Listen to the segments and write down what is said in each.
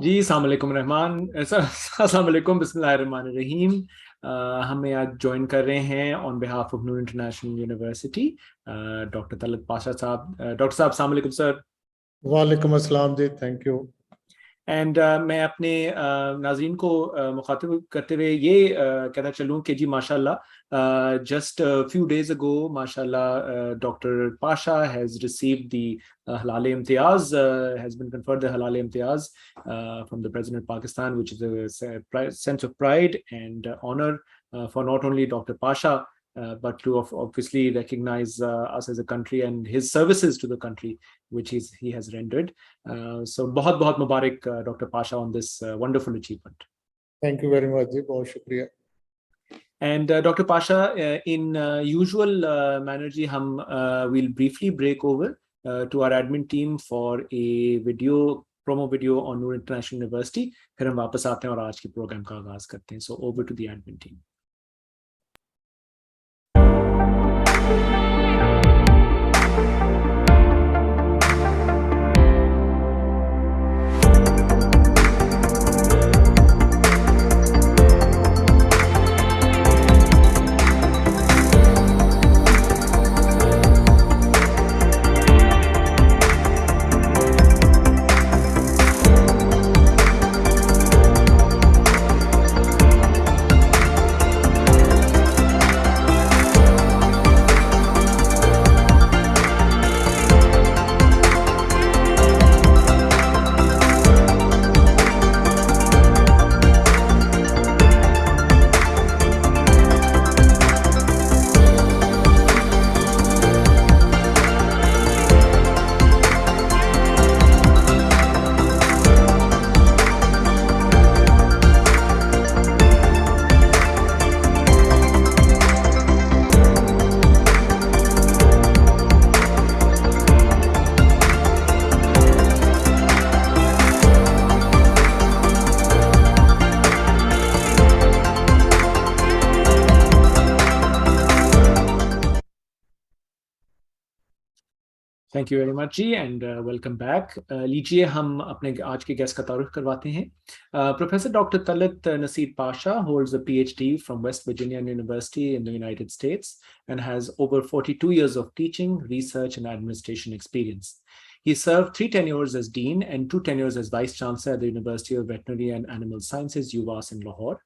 जी अस्सलाम वालेकुम रहमान अस्सलाम वालेकुम बिस्मिल्लाहिर्रहमानिर्रहीम। हमें आज ज्वाइन कर रहे हैं on behalf of Noor international university doctor Talat Pasha साहब। डॉक्टर साहब अस्सलाम वालेकुम सर। वालेकुम अस्सलाम जी, थैंक यू। एंड मैं अपने नाज़रीन को मुखातिब करते हुए ये कहता चलूँ कि जी माशाल्लाह जस्ट फ्यू डेज अगो माशाल्लाह doctor Pasha has received the हलाल Imtiaz, has been conferred the halal imtiyaz from the President of Pakistan, which is a sense of pride and honor for not only Dr. Pasha but to obviously recognize us as a country and his services to the country which he has rendered. So बहुत बहुत मुबारक Dr. Pasha on this wonderful achievement. Thank you very much जी, बहुत शुक्रिया। And Dr. Pasha, in usual manner जी हम we'll briefly break over to our admin team for a promo video on Noor International University. फिर हम वापस आते हैं और आज के प्रोग्राम का आगाज करते हैं. So over to the admin team. Thank you very much जी एंड वेलकम बैक। लीजिए हम अपने आज के गेस्ट का तारुफ करवाते हैं। Professor doctor Talat Naseer Pasha holds a PhD from West Virginia University in the United States and has over 42 years of teaching, research and administration experience. He served 3 tenures as Dean and 2 tenures as Vice-Chancellor at the University of Veterinary and Animal Sciences, UVAS in Lahore.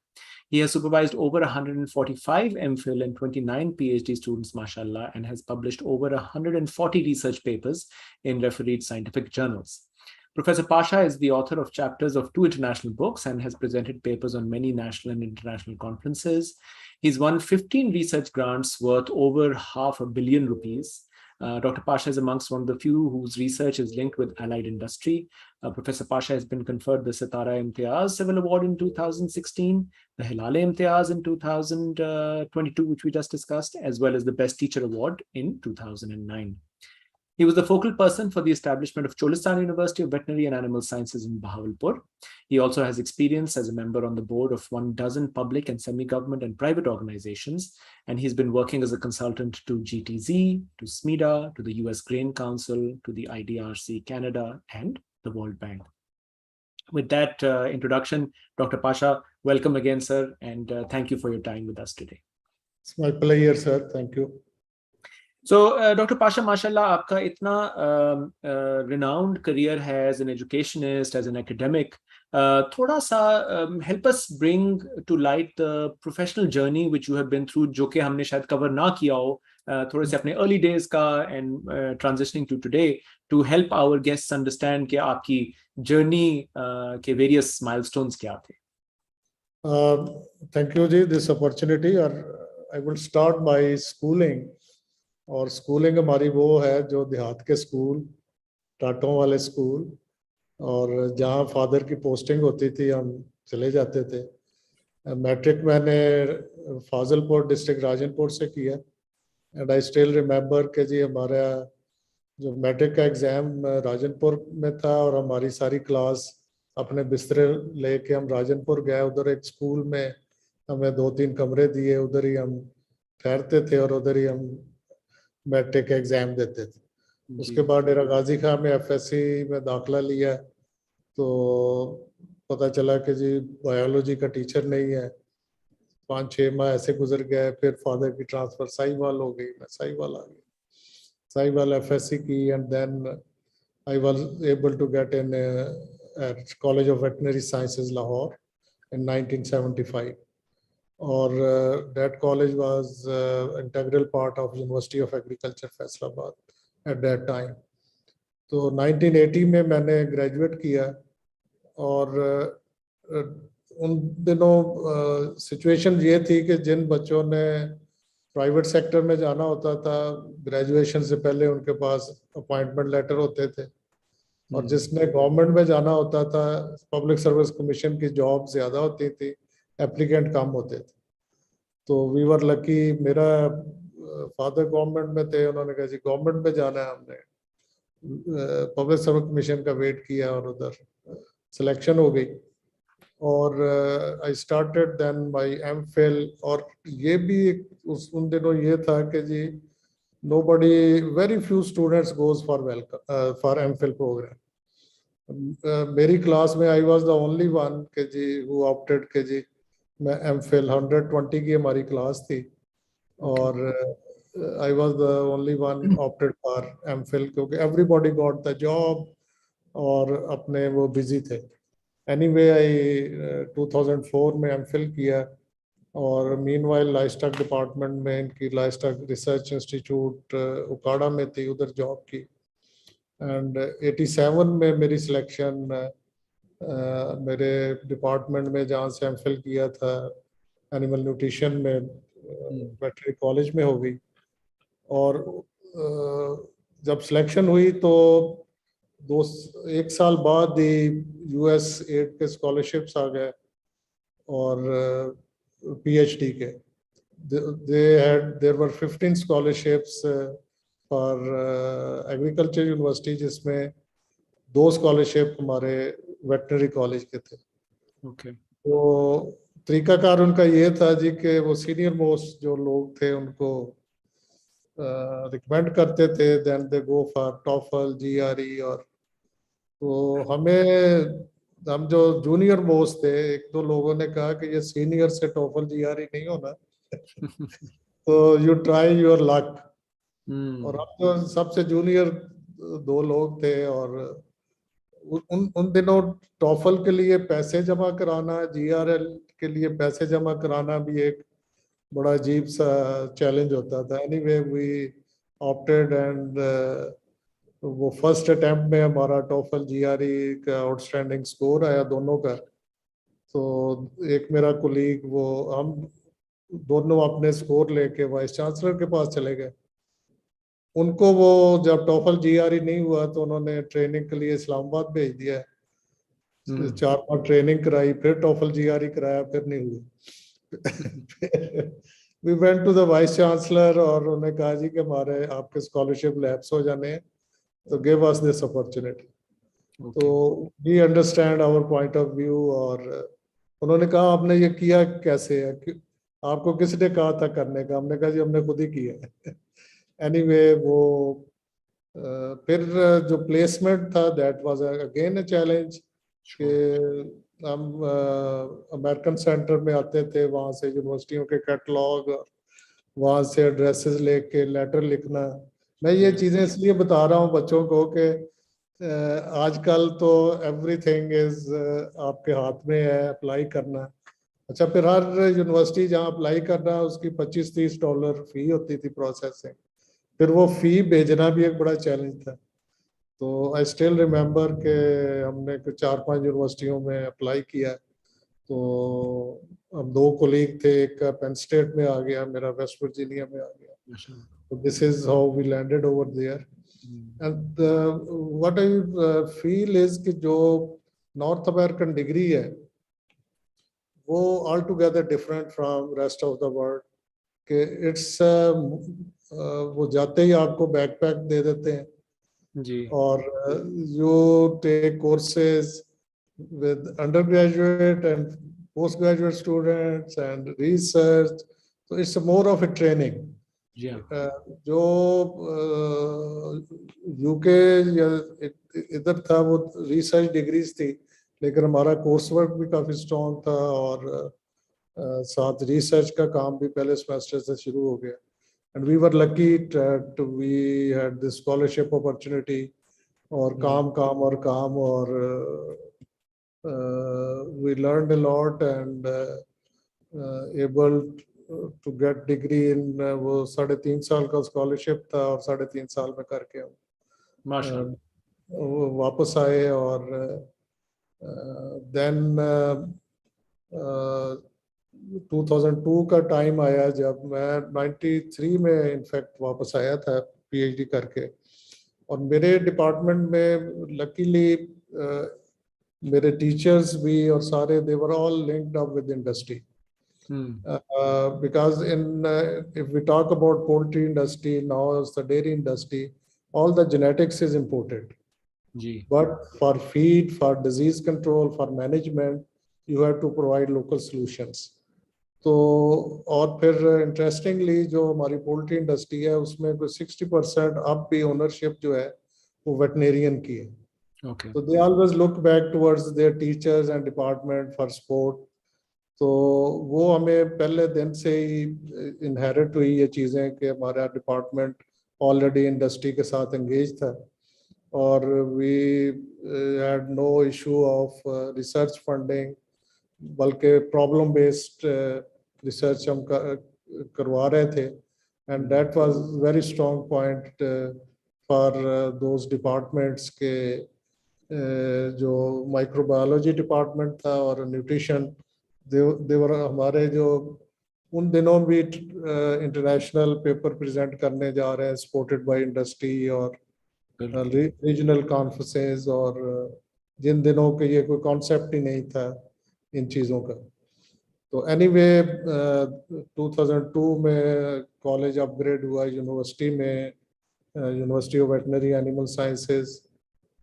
He has supervised over 145 MPhil and 29 PhD students, mashallah, and has published over 140 research papers in refereed scientific journals. Professor Pasha is the author of chapters of 2 international books and has presented papers on many national and international conferences. He's won 15 research grants worth over ₹500 million. Dr. Pasha is amongst one of the few whose research is linked with allied industry. Professor Pasha has been conferred the Sitara Imtiaz Civil Award in 2016, the Hilal Imtiaz in 2022, which we just discussed, as well as the Best Teacher Award in 2009. He was the focal person for the establishment of Cholistan University of Veterinary and Animal Sciences in Bahawalpur. He also has experience as a member on the board of 12 public and semi-government and private organizations, and he's been working as a consultant to GTZ, to SMEDA, to the US Grain Council, to the IDRC Canada, and the World Bank. With that introduction, Dr. Pasha, welcome again, sir, and thank you for your time with us today. It's my pleasure, sir. Thank you. So, Dr. Pasha, mashallah, आपका इतना renowned career है as an educationist, as an academic. थोड़ा सा help us bring to light the professional journey which you have been through, जो कि हमने शायद cover ना किया हो, थोड़े से अपने early days का and transitioning to today, to help our guests understand कि आपकी journey के various milestones क्या थे. Thank you जी, this opportunity. I will start by schooling. और स्कूलिंग हमारी वो है जो देहात के स्कूल, टाटों वाले स्कूल, और जहाँ फादर की पोस्टिंग होती थी हम चले जाते थे। मैट्रिक मैंने फाजिलपुर डिस्ट्रिक्ट राजनपुर से किया एंड आई स्टिल रिमेंबर कि जी हमारा जो मैट्रिक का एग्ज़ाम राजनपुर में था और हमारी सारी क्लास अपने बिस्तरे लेके हम राजनपुर गए। उधर एक स्कूल में हमें 2-3 कमरे दिए, उधर ही हम ठहरते थे और उधर ही हम मैट्रिक एग्जाम देते थे। उसके बाद डेरा गाजी खां में FSC में दाखिला लिया, तो पता चला कि जी बायोलॉजी का टीचर नहीं है। 5-6 माह ऐसे गुजर गए, फिर फादर की ट्रांसफर साहिवाल हो गई, मैं साहिवाल आ गया, साहिवाल एफएससी की, and then I was able to get in at College of Veterinary Sciences, Lahore in 1975. Or that college was integral part of University of Agriculture, Faisalabad at that time. तो 1980 में मैंने graduate किया, और उन दिनों situation ये थी कि जिन बच्चों ने प्राइवेट सेक्टर में जाना होता था, ग्रेजुएशन से पहले उनके पास अपॉइंटमेंट लेटर होते थे, और जिसने गवर्नमेंट में जाना होता था, पब्लिक सर्विस कमीशन की जॉब ज्यादा होती थी, एप्लीकेंट कम होते थे। तो वी वर लकी, मेरा फादर गवर्नमेंट में थे, उन्होंने कहा जी गवर्नमेंट में जाना है। हमने पब्लिक सर्विस कमीशन का वेट किया और उधर सिलेक्शन हो गई, और I started then my MPhil. और ये भी उन दिनों ये था कि जी nobody, very few students goes for MPhil program. मेरी क्लास में I was the only one के जी हु ऑप्टेड के जी मैं MPhil, 120 की हमारी क्लास थी, और आई was the only one opted for MPhil, क्योंकि एवरीबॉडी गॉट द जॉब और अपने वो बिजी थे। एनीवे आई 2004 में MPhil किया, और मीनवाइल लाइस्टॉक डिपार्टमेंट में इनकी लाइस्टॉक रिसर्च इंस्टीट्यूट उकाड़ा में थी, उधर जॉब की। एंड 87 में मेरी सिलेक्शन मेरे डिपार्टमेंट में जहाँ से MPhil किया था, एनिमल न्यूट्रिशन में, वेटरनरी कॉलेज में हो गई। और जब सिलेक्शन हुई तो एक साल बाद ही US एड के स्कॉलरशिप्स आ गए, और PhD के there were 15 scholarships for agriculture university, जिसमें 2 स्कॉलरशिप हमारे वेटनरी कॉलेज के थे। तो तरीकाकार उनका ये था जी कि वो सीनियर मोस्ट जो लोग थे उनको रिकमेंड करते थे, then they go for TOEFL, GRE। और तो हम जो जूनियर मोस्ट थे, 1-2 लोगों ने कहा कि ये सीनियर से टॉफल GRE नहीं होना तो यू ट्राई योर लक। और हम तो सबसे जूनियर 2 लोग थे, और उन दिनों टॉफल के लिए पैसे जमा कराना, GRL के लिए पैसे जमा कराना भी एक बड़ा अजीब सा चैलेंज होता था। एनीवे वी ऑप्टेड, एंड वो फर्स्ट अटेम्प्ट में हमारा टॉफल GRE का आउटस्टैंडिंग स्कोर आया दोनों का। तो एक मेरा कोलीग, वो हम दोनों अपने स्कोर लेके वाइस चांसलर के पास चले गए। उनको वो जब टॉफल GRE नहीं हुआ तो उन्होंने ट्रेनिंग के लिए इस्लामाबाद भेज दिया। 4 बार ट्रेनिंग कराई, फिर टॉफल GRE कराया, फिर नहीं हुआ। We went to the vice chancellor, और उन्होंने कहा जी कि हमारे आपके स्कॉलरशिप लैप्स हो जाने हैं, तो गिव अस दिस अपॉर्चुनिटी। तो we understand our point of view. और उन्होंने कहा आपने ये किया कैसे है, आपको किसने कहा था करने का? हमने कहा जी हमने खुद ही किया है। एनीवे वो फिर जो प्लेसमेंट था, that was again a challenge कि हम अमेरिकन सेंटर में आते थे, वहाँ से यूनिवर्सिटियों के कैटलॉग, वहाँ से एड्रेसेस लेके लेटर लिखना। मैं ये चीज़ें इसलिए बता रहा हूँ बच्चों को कि आजकल तो एवरीथिंग इज आपके हाथ में है, अप्लाई करना। अच्छा, फिर हर यूनिवर्सिटी जहाँ अप्लाई करना उसकी $25-30 फी होती थी प्रोसेसिंग, फिर वो फी भेजना भी एक बड़ा चैलेंज था। तो आई स्टिल रिमेम्बर के हमने 4-5 यूनिवर्सिटियों में अप्लाई किया। तो हम 2 कोलीग थे, एक का पेन स्टेट में आ गया, मेरा वेस्ट वर्जीनिया में आ गया। तो this is how we landed over there. And what I feel is कि जो नॉर्थ अमेरिकन डिग्री है वो all together different from rest of the world. कि इट्स वो जाते ही आपको बैकपैक दे देते हैं जी, और you take courses with undergraduate and postgraduate students and research, so it's more of a training. जो यूके या इधर था वो रिसर्च डिग्रीज थी, लेकिन हमारा कोर्स वर्क भी काफ़ी स्ट्रॉन्ग था और साथ रिसर्च का काम भी पहले सेमेस्टर से शुरू हो गया. And we were lucky that we had this scholarship opportunity और काम और काम और we learned a lot and able to get degree in वो 3.5 साल का स्कॉलरशिप था और 3.5 साल में करके हम वो वापस आए और then 2002 का टाइम आया जब मैं 93 में इनफैक्ट वापस आया था पीएचडी करके. और मेरे डिपार्टमेंट में लकीली मेरे टीचर्स भी और सारे they were all linked up with industry. Because if we talk about poultry industry, now it's the dairy industry, all the genetics is imported. But for feed, for disease control, for management, you have to provide local solutions. तो और फिर interestingly जो हमारी poultry industry है उसमें कोई 60% अब भी ओनरशिप जो है वो वेटनेरियन की है. तो they always look back towards their teachers and department for support. तो वो हमें पहले दिन से ही इनहेरिट हुई ये चीज़ें कि हमारा डिपार्टमेंट ऑलरेडी इंडस्ट्री के साथ एंगेज था और we had no issue of research funding, बल्कि प्रॉब्लम बेस्ड रिसर्च हम करवा रहे थे. And that was very strong point for those departments के जो माइक्रोबायोलॉजी डिपार्टमेंट था और न्यूट्रिशन देवर हमारे जो उन दिनों भी इंटरनेशनल पेपर प्रेजेंट करने जा रहे हैं सपोर्टेड बाय इंडस्ट्री और रीजनल कॉन्फ्रेंसेस और जिन दिनों के ये कोई कॉन्सेप्ट ही नहीं था इन चीज़ों का. तो एनीवे 2002 में कॉलेज अपग्रेड हुआ यूनिवर्सिटी में, university of veterinary animal sciences.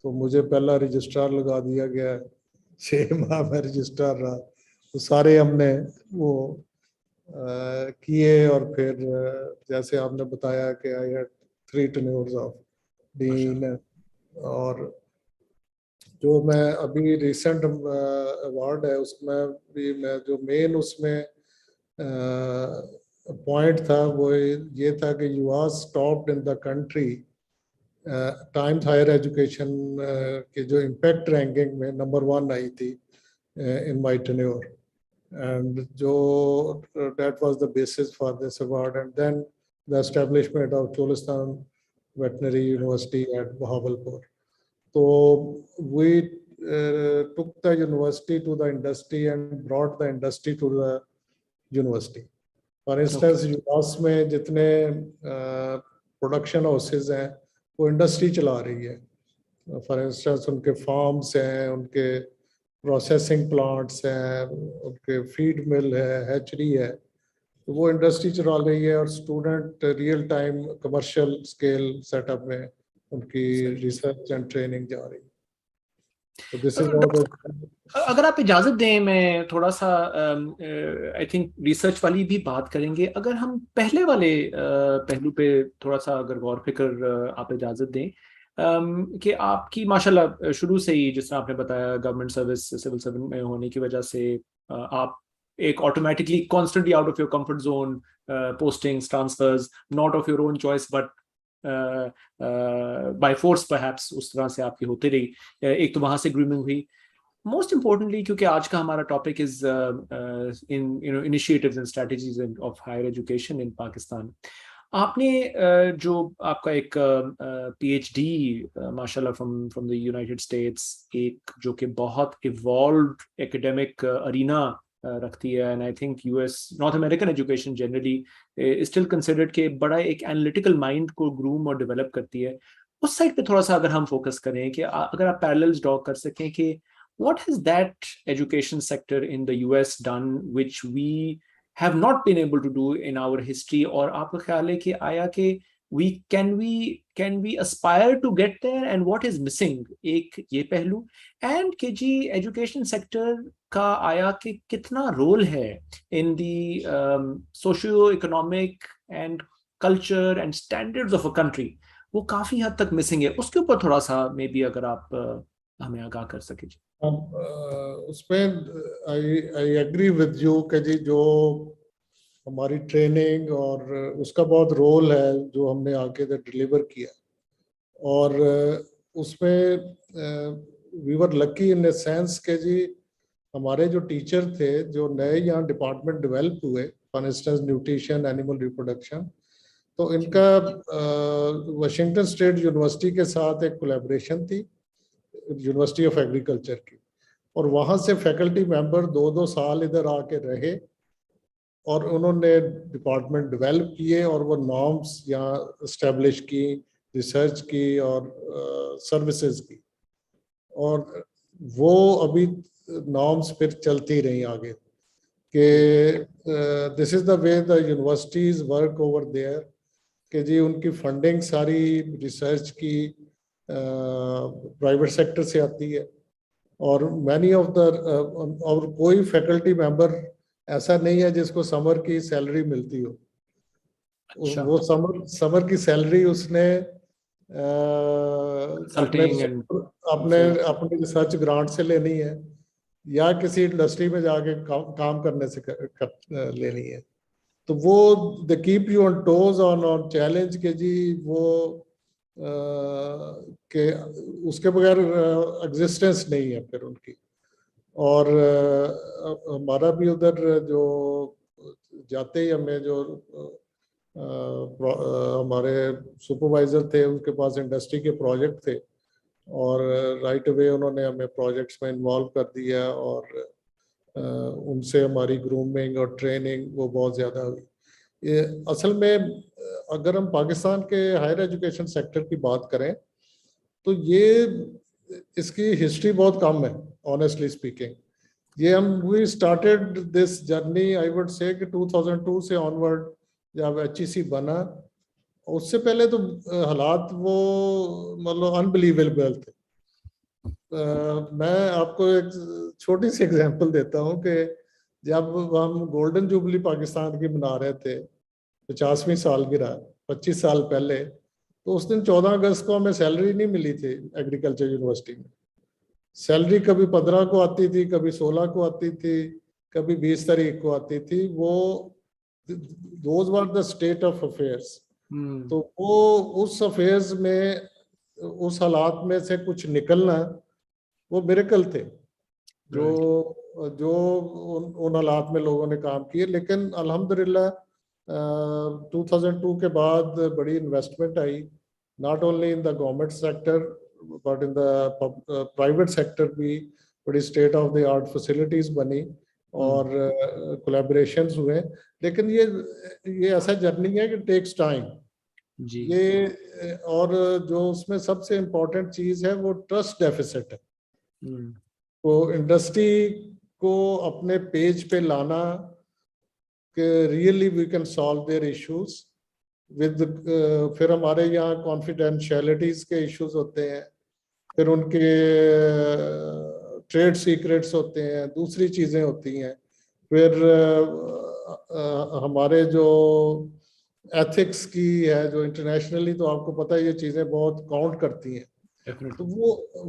तो मुझे पहला रजिस्ट्रार लगा दिया गया, 6 माह में रजिस्ट्रार रहा. तो सारे हमने वो किए और फिर जैसे आपने बताया कि I had 3 tenures of dean. और जो मैं अभी रिसेंट अवार्ड है उसमें भी मैं जो मेन उसमें पॉइंट था वो ये था कि you are stopped in the country Times Higher Education के जो इम्पैक्ट रैंकिंग में नंबर 1 आई थी in my tenure, and जो that was the basis for this award. And then the establishment of Cholistan Veterinary University at Bahawalpur. So we took the university to the industry and brought the industry to the university. For instance, US में जितने production houses हैं वो industry चला रही है. For instance उनके farms हैं, उनके प्रोसेसिंग प्लांट्स हैं, उनके फीड मिल है, हैचरी है. तो वो इंडस्ट्री चला रही है और student real time commercial scale setup में उनकी रिसर्च एंड ट्रेनिंग जा रही है. तो दिस इज अगर आप इजाजत दें मैं थोड़ा सा आई थिंक रिसर्च वाली भी बात करेंगे. अगर हम पहले वाले पहलू पे थोड़ा सा अगर गौर फिक्र आप इजाजत दें कि आपकी माशाल्लाह शुरू से ही जिस तरह आपने बताया गवर्नमेंट सर्विस सिविल सर्विस में होने की वजह से आप एक automatically constantly out of your comfort zone postings transfers not of your own choice but by force perhaps उस तरह से आपकी होती रही. एक तो वहां से ग्रूमिंग हुई. मोस्ट इम्पोर्टेंटली क्योंकि आज का हमारा topic is in initiatives and strategies of higher education in Pakistan. आपने जो आपका एक पीएचडी माशाल्लाह फ्रॉम द यूनाइटेड स्टेट्स, एक जो कि बहुत इवॉल्व्ड एकेडमिक अरीना रखती है, and I think US north American education generally still considered के बड़ा एक एनालिटिकल माइंड को ग्रूम और डेवलप करती है. उस साइड पे थोड़ा सा अगर हम फोकस करें कि अगर आप पैरेलल्स ड्रॉ कर सकें कि what has that education sector in the US done which we have not been able to do in our history, और आपका ख्याल है कि आया कि can we aspire to get there and what is missing, एक ये पहलू. एंड कि जी एजुकेशन सेक्टर का आया कि कितना रोल है in the socio economic and culture and standards of a country, वो काफी हद तक मिसिंग है. उसके ऊपर थोड़ा सा मे बी अगर आप हमें आगाह कर सके. अब उसमें आई आई एग्री विद यू कि जी जो हमारी ट्रेनिंग और उसका बहुत रोल है जो हमने आके डिलीवर किया। और उसमें we were lucky in the sense के जी हमारे जो टीचर थे जो नए यहाँ डिपार्टमेंट डेवलप हुए, for instance nutrition, animal reproduction, तो जी इनका वाशिंगटन स्टेट यूनिवर्सिटी के साथ एक कोलैबोरेशन थी, यूनिवर्सिटी ऑफ एग्रीकल्चर की। और वहाँ से फैकल्टी मेंबर 2-2 साल इधर आके रहे और उन्होंने डिपार्टमेंट डेवलप किए और वो नॉर्म्स यहाँ इस्टेब्लिश की, रिसर्च की और सर्विसेज की। और वो अभी नॉर्म्स फिर चलती रही आगे कि this is the way the universities work over there, कि जी उनकी फंडिंग सारी रिसर्च की प्राइवेट सेक्टर से आती है। और मैनी ऑफ द और कोई फैकल्टी मेंबर ऐसा नहीं है जिसको समर की सैलरी मिलती हो। अच्छा। वो समर समर की सैलरी उसने अपने कंसल्टिंग एंड अपने से। अपने रिसर्च ग्रांट से लेनी है या किसी इंडस्ट्री में जाके काम करने से लेनी है। तो वो they keep you on toes on on challenge के जी वो के उसके बगैर एग्जिस्टेंस नहीं है फिर उनकी। और हमारा भी उधर जो जाते ही हमें जो हमारे सुपरवाइजर थे उनके पास इंडस्ट्री के प्रोजेक्ट थे और राइट अवे उन्होंने हमें प्रोजेक्ट्स में इन्वॉल्व कर दिया और उनसे हमारी ग्रूमिंग और ट्रेनिंग वो बहुत ज़्यादा हुई। ये असल में अगर हम पाकिस्तान के हायर एजुकेशन सेक्टर की बात करें तो ये इसकी हिस्ट्री बहुत कम है, ऑनेस्टली स्पीकिंग। ये हम we started this journey I would say कि 2002 से ऑनवर्ड जब एचईसी बना। उससे पहले तो हालात वो मतलब अनबिलीवेबल थे। मैं आपको एक छोटी सी एग्जांपल देता हूँ कि जब हम गोल्डन जुबली पाकिस्तान की मना रहे थे, 50वीं सालगिरह 25 साल पहले, तो उस दिन 14 अगस्त को हमें सैलरी नहीं मिली थी एग्रीकल्चर यूनिवर्सिटी में। सैलरी कभी 15 को आती थी, कभी 16 को आती थी, कभी 20 तारीख को आती थी। वो those were the state of affairs. तो वो उस अफेयर्स में उस हालात में से कुछ निकलना वो मिरेकल थे जो राइट। जो उन हालात में लोगों ने काम किए। लेकिन अल्हम्दुलिल्लाह 2002 के बाद बड़ी investment I, not only in the government sector but in the private sector भी बड़ी state of the art facilities बनी और कोलैबोरेशंस हुए। लेकिन ये ऐसा जर्नी है कि टेक्स टाइम जी। ये। और जो उसमें सबसे इम्पोर्टेंट चीज है वो ट्रस्ट डेफिसिट है। तो इंडस्ट्री को अपने पेज पे लाना कि really we can solve their issues with, फिर हमारे यहाँ कॉन्फिडेंशियलिटीज के इश्यूज होते हैं, फिर उनके ट्रेड सीक्रेट्स होते हैं, दूसरी चीजें होती हैं, फिर हमारे जो एथिक्स की है जो इंटरनेशनली तो आपको पता है ये चीजें बहुत काउंट करती हैं। तो डेफिनेटली।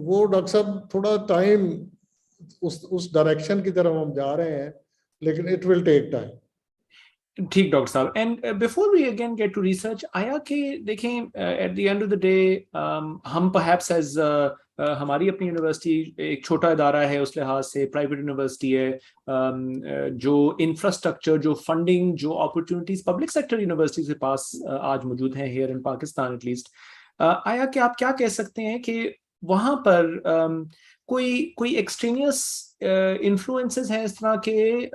वो डॉक्टर साहब थोड़ा टाइम उस डायरेक्शन की तरफ हम जा रहे हैं, लेकिन इट विल टेक टाइम। ठीक डॉक्टर साहब। And before we again get to research, आया कि देखें at the end of the day हम परहैप्स एज हमारी अपनी यूनिवर्सिटी एक छोटा इदारा है, उस लिहाज से प्राइवेट यूनिवर्सिटी है। जो इंफ्रास्ट्रक्चर, जो फंडिंग, जो अपॉर्चुनिटीज पब्लिक सेक्टर यूनिवर्सिटी के पास आज मौजूद हैं हियर इन पाकिस्तान एटलीस्ट। आया कि आप क्या कह सकते हैं कि वहां पर कोई कोई एक्सट्रेनियस इन्फ्लुएंसेस हैं इस तरह के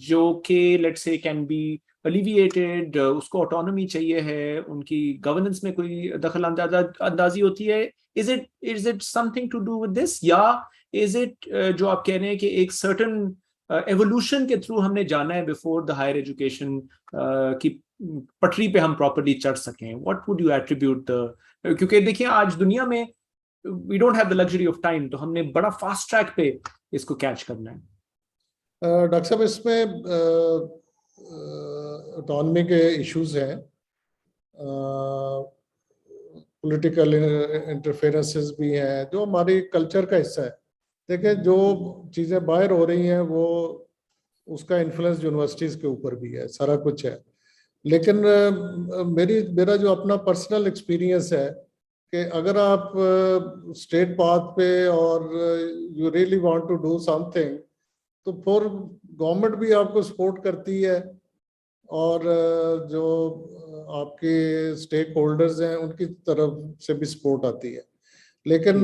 जो कि लेट्स से कैन बी अलिविएटेड, उसको ऑटोनॉमी चाहिए है, उनकी गवर्नेंस में कोई दखल अंदाजी होती है? Is it something to do with this, या इज इट जो आप कह रहे हैं कि एक सर्टन एवोल्यूशन के थ्रू हमने जाना है बिफोर द हायर एजुकेशन की पटरी पे हम प्रॉपर्ली चढ़ सकें? What would you attribute the, क्योंकि देखिए आज दुनिया में we don't have the luxury of time, तो हमने बड़ा फास्ट ट्रैक पे इसको कैच करना है। डॉक्टर साहब इसमें ऑटोनमी के इश्यूज हैं, पॉलिटिकल इंटरफेरेंसेस भी हैं जो हमारी कल्चर का हिस्सा है। देखिए जो चीज़ें बाहर हो रही हैं वो उसका इन्फ्लुएंस यूनिवर्सिटीज़ के ऊपर भी है, सारा कुछ है। लेकिन मेरा जो अपना पर्सनल एक्सपीरियंस है कि अगर आप स्ट्रेट पाथ पे और you really want to do something, तो फिर गवर्नमेंट भी आपको सपोर्ट करती है और जो आपके स्टेक होल्डर्स हैं उनकी तरफ से भी सपोर्ट आती है। लेकिन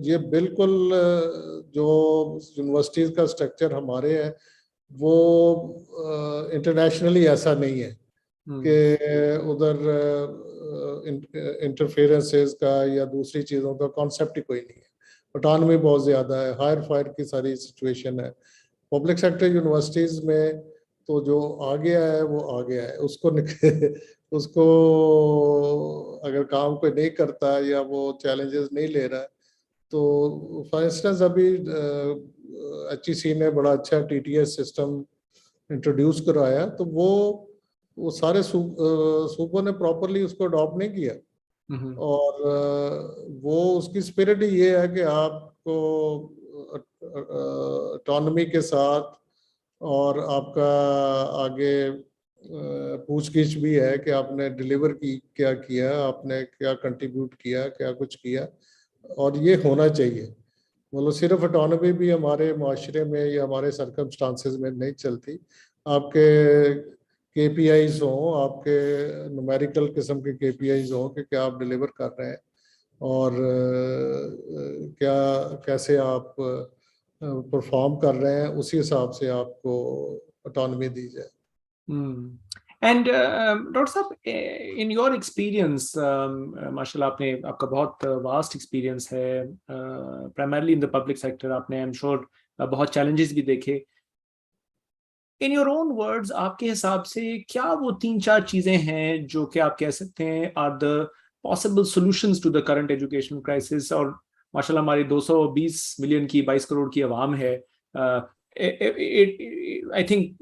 ये बिल्कुल जो यूनिवर्सिटीज़ का स्ट्रक्चर हमारे है वो इंटरनेशनली ऐसा नहीं है कि उधर इंटरफेरेंसेस का या दूसरी चीज़ों का कॉन्सेप्ट ही कोई नहीं है। ऑटोनॉमी बहुत ज़्यादा है, हायर फायर की सारी सिचुएशन है। पब्लिक सेक्टर यूनिवर्सिटीज़ में तो जो आ गया है वो आ गया है, उसको अगर काम कोई नहीं करता या वो चैलेंजेस नहीं ले रहा है, तो फॉर इंस्टेंस अभी HEC ने बड़ा अच्छा TTS सिस्टम इंट्रोड्यूस करवाया, तो वो सारे सूबों ने प्रॉपरली उसको अडॉप्ट नहीं किया। और वो उसकी स्पिरिट ही ये है कि आपको ऑटोनॉमी के साथ और आपका आगे पूछ-गिछ भी है कि आपने डिलीवर की क्या किया, आपने क्या कंट्रीब्यूट किया, क्या कुछ किया, और ये होना चाहिए। मतलब सिर्फ ऑटोनॉमी भी हमारे माशरे में या हमारे सर्कमस्टांसेस में नहीं चलती। आपके KPIs हों, आपके न्यूमेरिकल किस्म के KPIs हों कि क्या आप डिलीवर कर रहे हैं और क्या कैसे आप परफॉर्म कर रहे हैं, उसी हिसाब से आपको ऑटोनॉमी दी जाए। एंड डॉक्टर साहब, इन योर एक्सपीरियंस, माशाल्लाह आपने आपका बहुत वास्ट एक्सपीरियंस है, primarily in the public sector. आपने आई एम श्योर बहुत चैलेंजेस भी देखे। इन योर ओन वर्ड्स, आपके हिसाब से क्या वो 3-4 चीजें हैं जो कि आप कह सकते हैं are the possible solutions to the current education crisis? और माशाल्लाह हमारी 220 मिलियन की 22 करोड़ की आवाम है। I think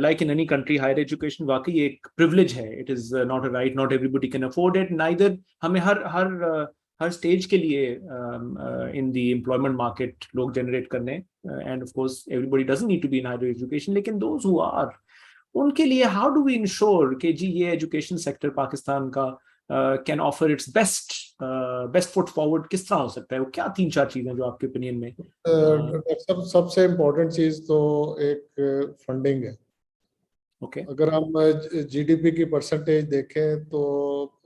like in any country, higher education वाकई एक प्रिविलेज है। It is not a right, not everybody can afford it neither. हमें हर स्टेज के लिए इन द एम्प्लॉयमेंट मार्केट लोग जनरेट करने, and of course everybody doesn't need to be in higher education, लेकिन दोज हु आर, उनके लिए how do we ensure कि जी ये एजुकेशन सेक्टर पाकिस्तान का can offer it's best foot forward? किस तरह हो सकता है? वो क्या 3-4 चीजें जो आपके ओपिनियन में? सबसे इम्पोर्टेंट चीज तो एक फंडिंग है। ओके, अगर हम GDP की परसेंटेज देखें तो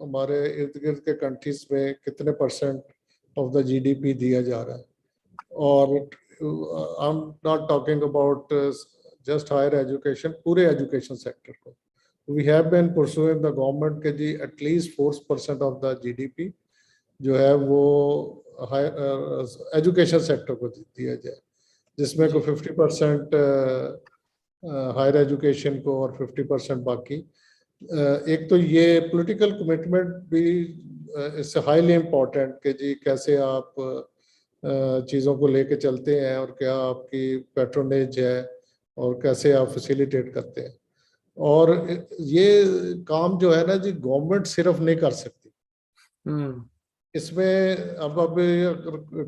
हमारे इर्द गिर्द के कंट्रीज में कितने परसेंट ऑफ द GDP दिया जा रहा है। और I am not talking about just higher education, पूरे एजुकेशन सेक्टर को we have been pursuing the government के जी एटलीस्ट 4% ऑफ द GDP जो है वो एजुकेशन सेक्टर को दिया जाए, जिसमें को 50% हायर एजुकेशन को और 50% बाकी। एक तो ये पॉलिटिकल कमिटमेंट भी इससे हाईली इम्पोर्टेंट कि जी कैसे आप चीज़ों को लेके चलते हैं और क्या आपकी पैट्रोनेज है और कैसे आप फैसिलिटेट करते हैं। और ये काम जो है ना जी, गवर्नमेंट सिर्फ नहीं कर सकती। इसमें अब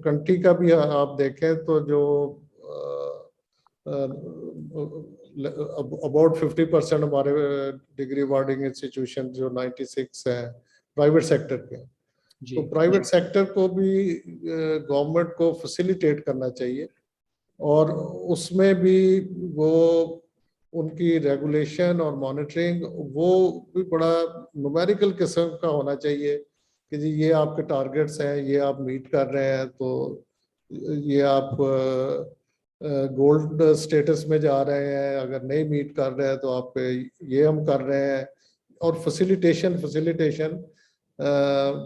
कंट्री का भी आप देखें तो जो अबाउट 50% हमारे डिग्री वार्डिंग इंस्टीट्यूशन जो 96 हैं प्राइवेट सेक्टर के, तो प्राइवेट सेक्टर को भी गवर्नमेंट को फैसिलिटेट करना चाहिए और उसमें भी वो उनकी रेगुलेशन और मॉनिटरिंग वो भी बड़ा न्यूमेरिकल किस्म का होना चाहिए कि जी ये आपके टारगेट्स हैं, ये आप मीट कर रहे हैं तो ये आप गोल्ड स्टेटस में जा रहे हैं, अगर नहीं मीट कर रहे हैं तो आप ये हम कर रहे हैं। और फैसिलिटेशन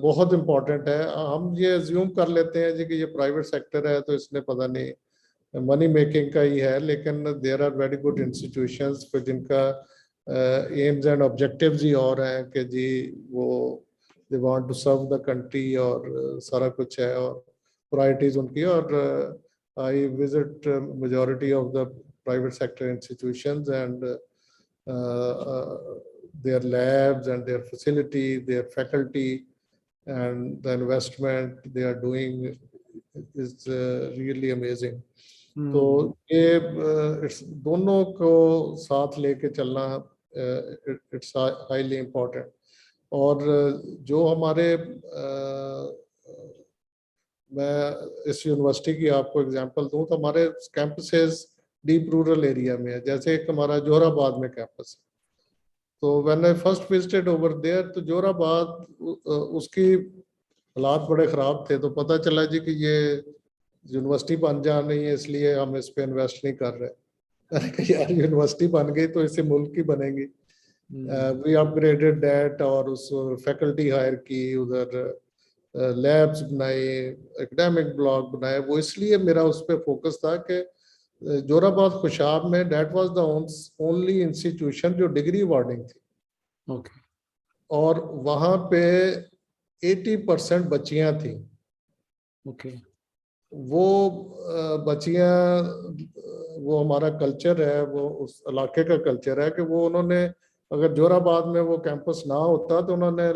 बहुत इम्पोर्टेंट है। हम ये अज्यूम कर लेते हैं जी कि ये प्राइवेट सेक्टर है तो इसने पता नहीं मनी मेकिंग का ही है, लेकिन there are very good institutions फिर जिनका एम्स एंड ऑब्जेक्टिव्स ही और हैं कि जी वो they want to serve the country और सारा कुछ है और प्रायोरिटीज उनकी। और I visit majority of the private sector institutions and their labs and their facility, their faculty and the investment they are doing is really amazing. तो Hmm. ये दोनों को साथ लेके चलना इट्स हाईली इम्पोर्टेंट. और जो हमारे मैं इस यूनिवर्सिटी की आपको एग्जांपल दूं तो हमारे कैंपसेस डीप रूरल एरिया में है. जैसे एक हमारा जोराबाद में कैंपस है. तो when I first visited over there तो जोराबाद उसकी हालात बड़े ख़राब थे. तो पता चला जी कि ये यूनिवर्सिटी बन जा रही है इसलिए हम इस पे इन्वेस्ट नहीं कर रहे. मैंने कहा यार यूनिवर्सिटी बन गई तो इससे मुल्क की बनेगी. वी अपग्रेडेड दैट और उस फैकल्टी हायर की, उधर लैब्स बनाए, एकेडमिक ब्लॉक बनाए. वो इसलिए मेरा उस पर फोकस था कि जोराबाद खुशाब में that was the only institution जो डिग्री अवार्डिंग थी. Okay. और वहाँ पे 80% बच्चियां थी. Okay. वो बच्चियां, वो हमारा कल्चर है, वो उस इलाके का कल्चर है कि वो उन्होंने अगर जोराबाद में वो कैंपस ना होता तो उन्होंने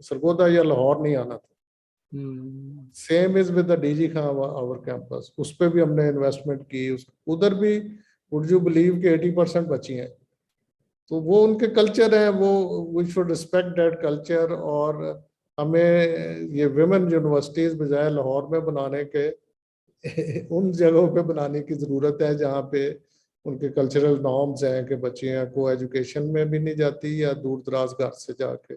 सरगोदा या लाहौर नहीं आना था. Same is with the DG Khan our campus. उस पर भी हमने इन्वेस्टमेंट की. उधर भी वुड यू बिलीव कि 80% बची हैं. तो वो उनके कल्चर है, वो we should respect that culture. और हमें ये विमेन यूनिवर्सिटीज बजाय लाहौर में बनाने के उन जगहों पे बनाने की ज़रूरत है जहाँ पे उनके कल्चरल नॉर्म्स हैं कि बच्चियाँ को एजुकेशन में भी नहीं जाती या दूर दराज घर से जाके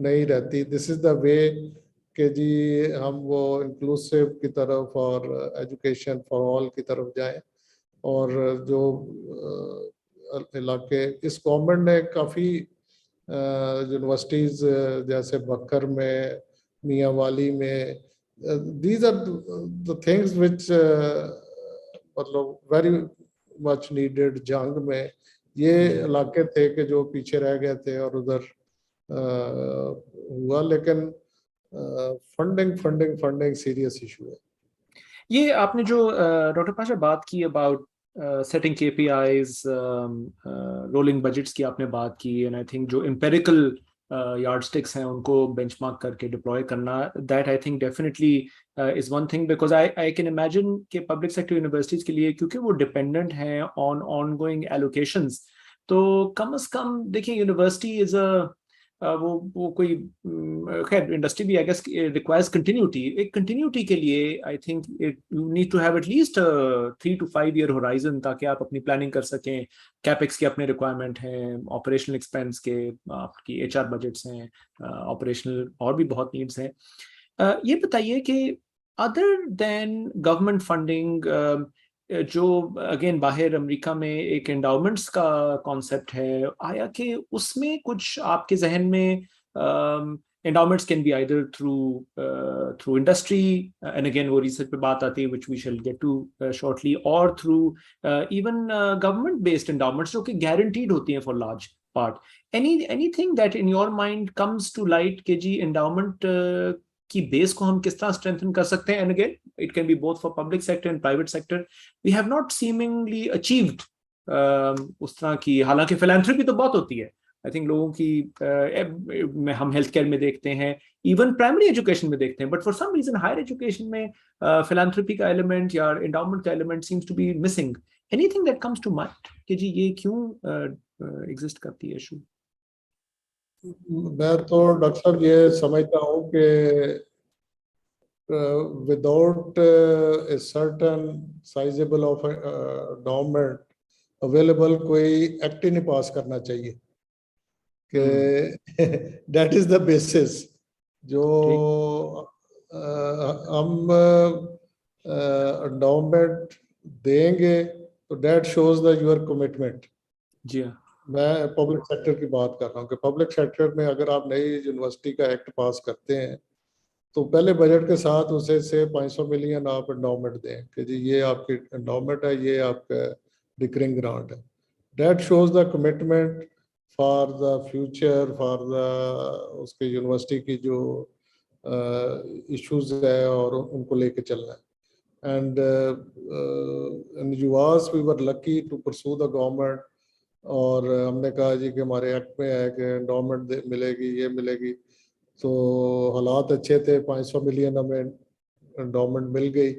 नहीं रहती. दिस इज़ द वे कि जी हम वो इंक्लूसिव की तरफ और एजुकेशन फॉर ऑल की तरफ जाएं. और जो इलाके इस गवर्नमेंट ने काफ़ी यूनिवर्सिटीज़ जैसे बकर में, मियाँ वाली में, these are the things which मतलब very much needed. जंग में ये इलाके थे कि जो पीछे रह गए थे और उधर हुआ. लेकिन funding funding funding serious issue है. ये आपने जो डॉक्टर पाशा बात की about setting KPIs, rolling budgets की आपने बात की, एंड आई थिंक जो एम्पेरिकल यार्डस्टिक्स हैं उनको बेंचमार्क करके डिप्लॉय करना, that I think definitely is one thing. Because I can imagine कि पब्लिक सेक्टर यूनिवर्सिटीज के लिए, क्योंकि वो डिपेंडेंट हैं ऑन ऑनगोइंग एलोकेशंस, तो कम से कम देखिए यूनिवर्सिटी इज अ वो कोई खैर इंडस्ट्री भी आई गेस रिक्वायर्स कंटिन्यूटी. एक कंटिन्यूटी के लिए I think you need to have at least 3 to 5 year horizon, ताकि आप अपनी प्लानिंग कर सकें. कैपेक्स के अपने रिक्वायरमेंट हैं, ऑपरेशनल एक्सपेंस के, आपकी एचआर बजट्स हैं, ऑपरेशनल और भी बहुत नीड्स हैं. ये बताइए कि अदर देन गवर्नमेंट फंडिंग, जो अगेन बाहर अमेरिका में एक एंडाउमेंट्स का कॉन्सेप्ट है आया, कि उसमें कुछ आपके जहन में endowments can be either through industry, and again वो रिसर्च पे बात आती है which we shall get to shortly, और through even government based endowments जो कि गारंटीड होती हैं for large part. Anything that in your mind comes to light कि जी एंडाउमेंट की बेस को हम किस तरह स्ट्रेंथन कर सकते हैं. And again it can be both for public sector and private sector. We have not seemingly achieved उस तरह की, हालांकि फिलैंथ्रोपी तो बहुत होती है आई थिंक लोगों की, में हम हेल्थ केयर में देखते हैं, इवन प्राइमरी एजुकेशन में देखते हैं, but for some reason higher education में फिलैंथ्रोपी का एलिमेंट या एंडाउमेंट का element seems to be missing. Anything that comes to mind कि जी ये क्यों एग्जिस्ट करती है इशू? मैं तो डॉक्टर साहब ये समझता हूँ कि without a certain sizable of endowment available कोई एक्ट ही नहीं पास करना चाहिए कि that is the basis. जो हम endowment देंगे तो that shows the your commitment. जी हाँ. मैं पब्लिक सेक्टर की बात कर रहा हूँ कि पब्लिक सेक्टर में अगर आप नई यूनिवर्सिटी का एक्ट पास करते हैं तो पहले बजट के साथ उसे से 500 मिलियन आप एंडाउमेंट दें कि जी ये आपकी एंडाउमेंट है, ये आपका रिकरिंग ग्रांट है. That shows the commitment for the future, for the उसके यूनिवर्सिटी की जो इश्यूज है और उनको लेके चलना है. And in US we were lucky to pursue the government. और हमने कहा जी कि हमारे एक्ट में है कि एंडाउमेंट मिलेगी, ये मिलेगी. तो हालात अच्छे थे, 500 मिलियन हमें एंडोमेंट मिल गई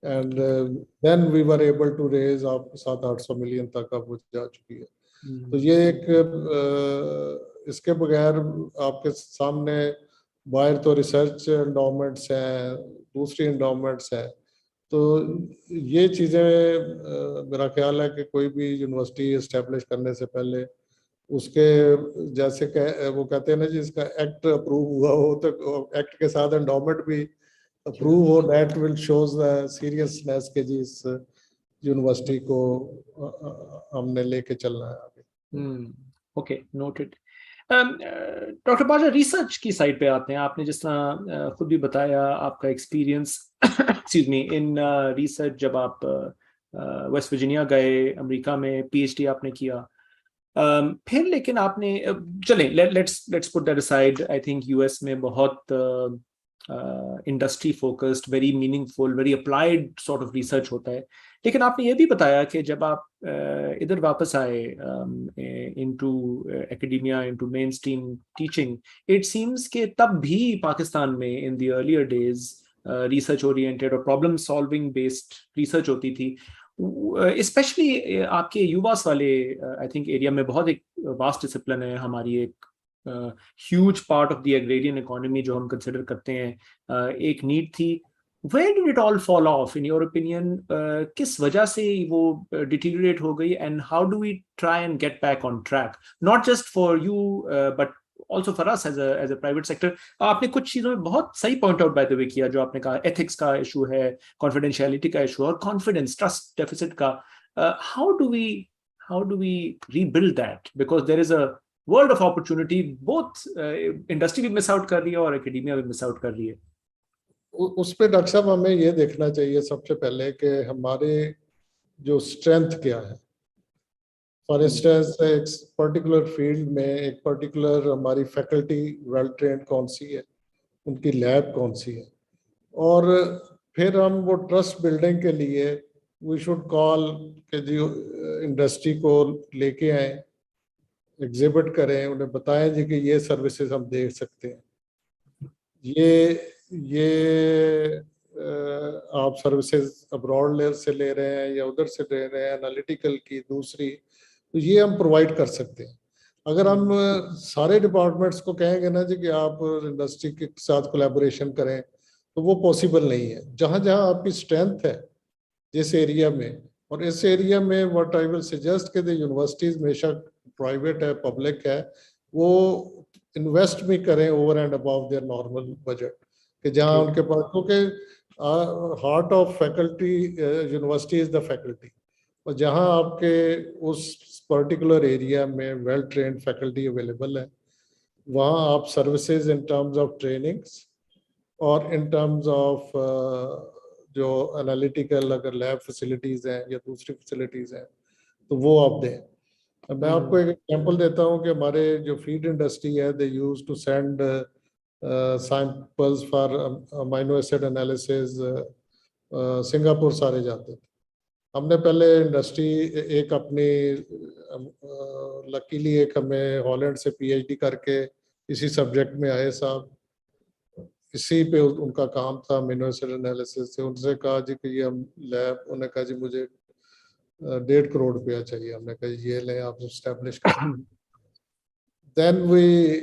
and then we were able to raise आप 700-800 मिलियन तक अब वो जा चुकी है। तो ये एक इसके बगैर आपके सामने बाहर तो रिसर्च एंडोमेंट्स हैं, दूसरी एंडोमेंट्स हैं, तो ये चीज़ें मेरा ख्याल है कि कोई भी यूनिवर्सिटी इस्टेब्लिश करने से पहले उसके जैसे वो कहते हैं ना जी, इसका एक्ट अप्रूव हुआ हो तो एक्ट के साथ एंडोमेंट भी अप्रूव हो, that will shows the seriousness के जी इस यूनिवर्सिटी को हमने लेके चलना है आगे। Okay, noted. Doctor Pasha, research की साइड पे आते हैं। आपने जिस तरह खुद भी बताया आपका experience excuse me in research, जब आप वेस्ट वर्जीनिया गए, अमेरिका में पीएचडी आपने किया, फिर लेकिन आपने चलें, let's put that aside. I think US में बहुत industry focused, very meaningful, very applied sort of research होता है। लेकिन आपने ये भी बताया कि जब आप इधर वापस आए into academia, into main stream teaching, it seems कि तब भी पाकिस्तान में in the earlier days research oriented और प्रॉब्लम सॉल्विंग बेस्ड रिसर्च होती थी। स्पेशली आपके युवास वाले आई थिंक एरिया में बहुत एक वास्ट डिसिप्लिन है हमारी, एक huge part of the agrarian economy जो हम कंसिडर करते हैं, एक नीड थी। Where did it all fall off in your opinion? किस वजह से वो deteriorate हो गई, and how do we try and get back on track? Not just for you, but also for us as a private sector. आपने कुछ चीजों में बहुत सही point out by the way किया, जो आपने कहा ethics का issue है, confidentiality का issue और confidence, trust deficit का. How do we rebuild that? Because there is a world of opportunity. Both industry भी miss out कर रही है और academia भी miss out कर रही है. उस पे डॉक्टर साहब हमें ये देखना चाहिए सबसे पहले कि हमारे जो स्ट्रेंथ क्या है। फॉर इंस्टेंस एक पर्टिकुलर फील्ड में एक पर्टिकुलर हमारी फैकल्टी वेल ट्रेंड कौन सी है, उनकी लैब कौन सी है, और फिर हम वो ट्रस्ट बिल्डिंग के लिए वी शुड कॉल के जी इंडस्ट्री को लेके आए, एग्जिबिट करें, उन्हें बताएं जी कि ये सर्विसेज हम दे सकते हैं, ये आप सर्विसेज अब्रॉड से ले रहे हैं या उधर से ले रहे हैं, एनालिटिकल की दूसरी, तो ये हम प्रोवाइड कर सकते हैं। अगर हम सारे डिपार्टमेंट्स को कहेंगे ना जी कि आप इंडस्ट्री के साथ कोलैबोरेशन करें, तो वो पॉसिबल नहीं है। जहाँ जहाँ आपकी स्ट्रेंथ है जिस एरिया में, और इस एरिया में व्हाट आई विल सजेस्ट के द यूनिवर्सिटीज बेशक प्राइवेट है पब्लिक है, वो इन्वेस्ट भी करें over and above there normal budget, कि जहाँ उनके पास, क्योंकि heart of faculty university is the faculty, और जहाँ आपके उस पर्टिकुलर एरिया में वेल ट्रेन्ड फैकल्टी अवेलेबल है, वहाँ आप services in terms of trainings और इन टर्म्स ऑफ जो एनालिटिकल अगर लैब फैसिलिटीज़ हैं या दूसरी फैसिलिटीज़ हैं तो वो आप दें। मैं आपको एक एग्जांपल देता हूँ कि हमारे जो फीड इंडस्ट्री है, they use to send samples for amino acid analysis, Singapore सारे जाते थे। हमने पहले इंडस्ट्री एक अपनी लकीली एक हमें हॉलैंड से पीएचडी करके इसी सब्जेक्ट में आए साहब, इसी पे उनका काम था अमीनो एसिड एनालिसिस से। उनसे कहा जी कि ये हम लैब, उन्होंने कहा जी मुझे 1.5 करोड़ रुपया चाहिए। हमने कहा ये लें आप एस्टेब्लिश करें। Then we